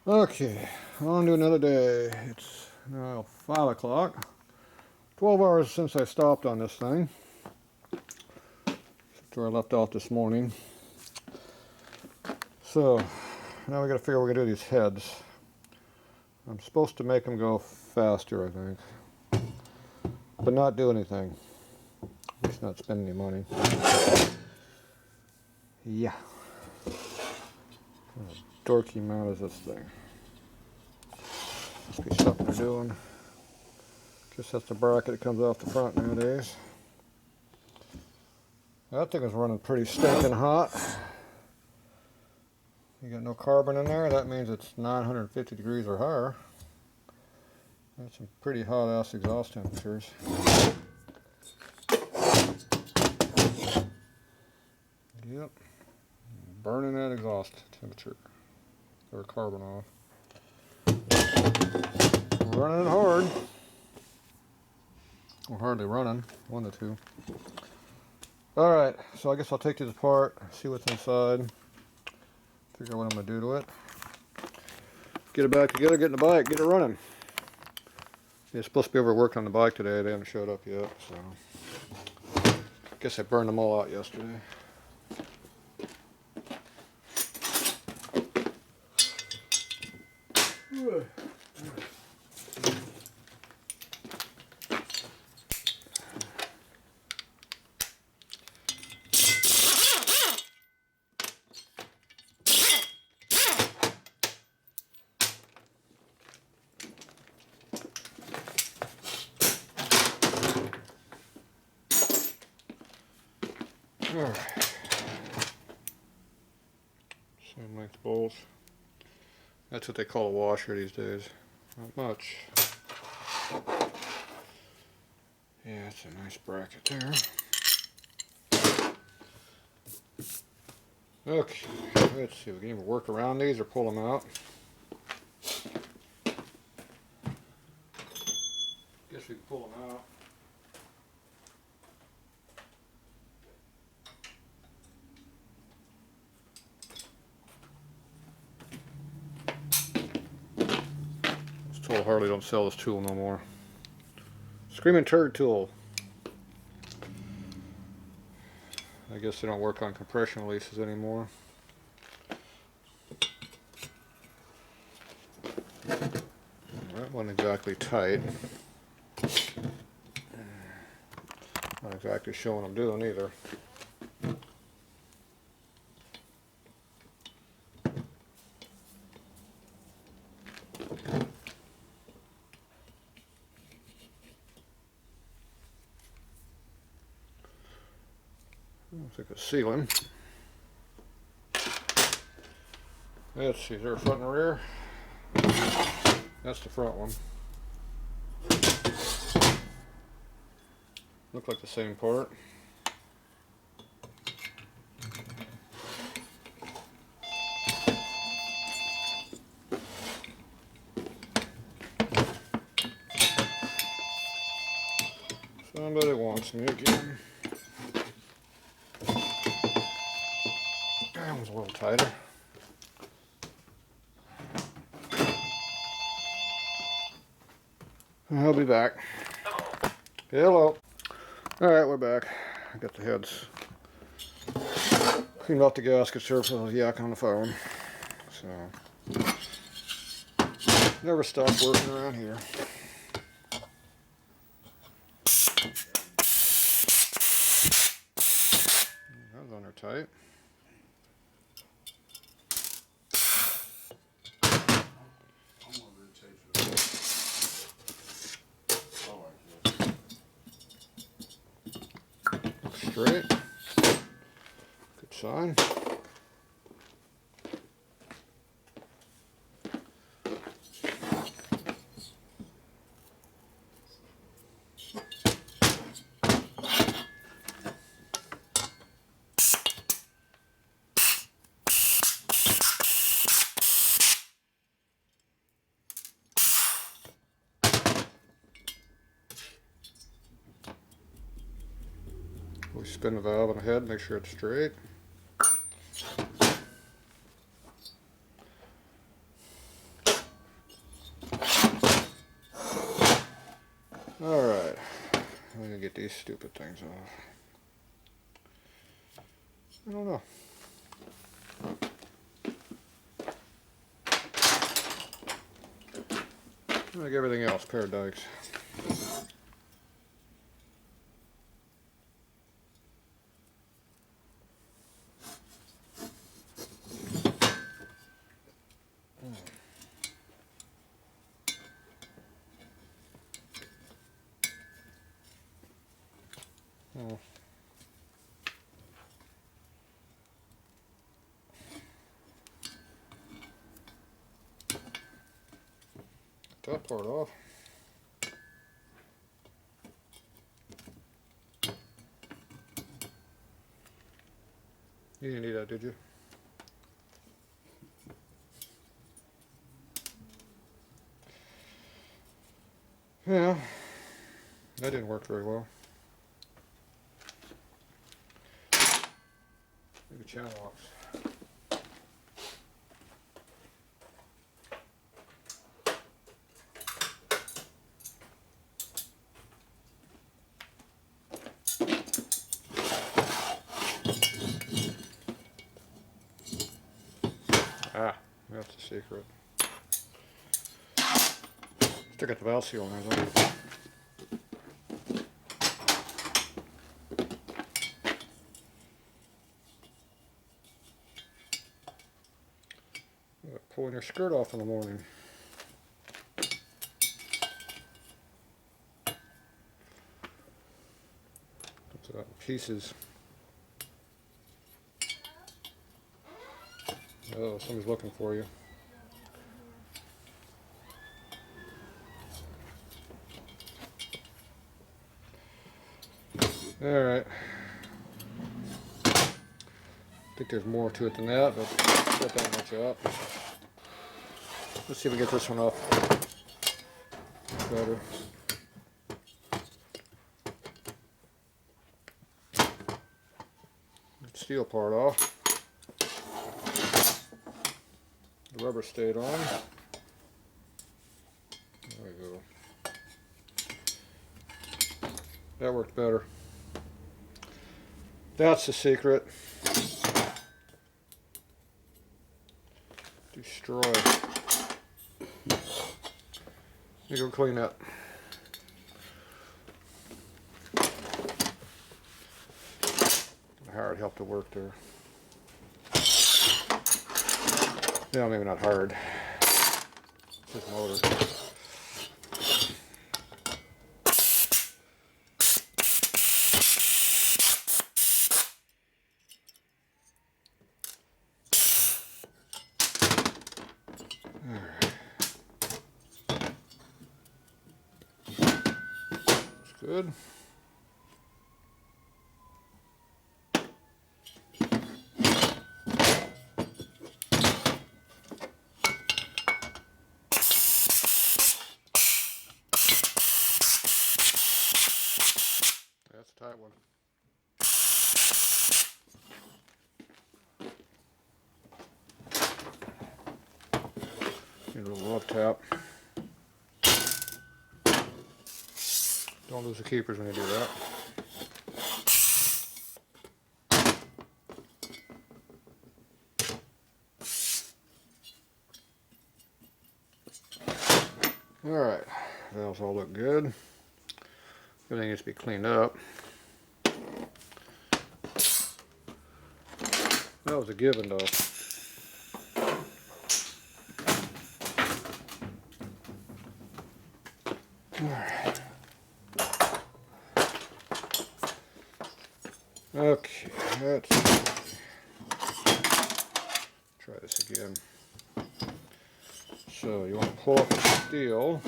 Okay, on to another day. It's now 5 o'clock. 12 hours since I stopped on this thing. That's where I left off this morning. So, now we gotta figure out what we're gonna do with these heads. I'm supposed to make them go faster, I think. But not do anything. At least not spend any money. Yeah. What a dorky mount is this thing? Must be something they're doing. Guess that's the bracket that comes off the front nowadays. That thing is running pretty stinking hot. You got no carbon in there, that means it's 950 degrees or higher. That's some pretty hot ass exhaust temperatures. Yep. Burning that exhaust temperature. Or carbon off. Running it hard. Or hardly running. One of the two. Alright, so I guess I'll take this apart, see what's inside. Figure out what I'm going to do to it. Get it back together, get in the bike, get it running. It's supposed to be over working on the bike today. They haven't showed up yet, so guess I burned them all out yesterday. Alright. Same length bolts. That's what they call a washer these days. Not much. Yeah, it's a nice bracket there. Okay, let's see. We can either work around these or pull them out. Guess we can pull them out. Told Harley don't sell this tool no more. Screaming turd tool. I guess they don't work on compression releases anymore. That wasn't exactly tight. Not exactly showing I'm doing either. Looks like a ceiling. Let's see, is there a front and rear? That's the front one. Look like the same part. Somebody wants me again. That one's a little tighter. I'll be back. Hello. Alright, we're back. I got the heads cleaned off the gaskets here for the yak on the phone. So, never stop working around here. That was under tight. Straight. Good sign. We spin the valve on the head, make sure it's straight. get these stupid things off? I don't know. Like everything else, pair of dikes. Oh. That part off. You didn't need that, did you? Yeah, that didn't work very well. Maybe channel locks. Ah, that's the secret. Still got the valve seal on there, though. Pulling your skirt off in the morning. Puts it out in pieces. Oh, somebody's looking for you. Alright. I think there's more to it than that, but not that much up. Let's see if we get this one off better. Steel part off. The rubber stayed on. There we go. That worked better. That's the secret. Destroy. You go clean that. Hard helped to work there. Yeah, maybe not hard. It's just motor. Good. That's a tight one. Need a little love tap. Don't lose the keepers when you do that. Alright, valves all look good. Everything needs to be cleaned up. That was a given though. Alright. Okay, let's try this again. So you want to pull up the steel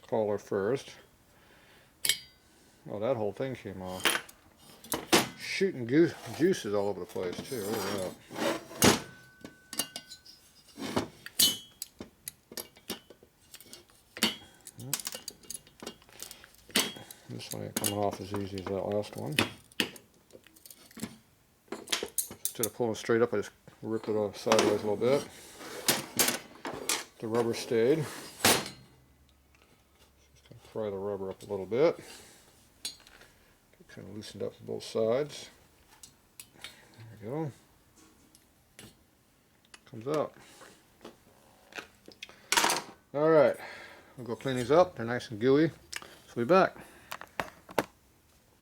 collar first. Oh, that whole thing came off. Shooting juices all over the place too. Look at that. This one ain't coming off as easy as that last one. Instead of pulling straight up, I just ripped it off sideways a little bit. The rubber stayed. Just gonna pry the rubber up a little bit. kind of loosened up both sides. There we go. Comes out. Alright, we'll go clean these up. They're nice and gooey. So we'll be back.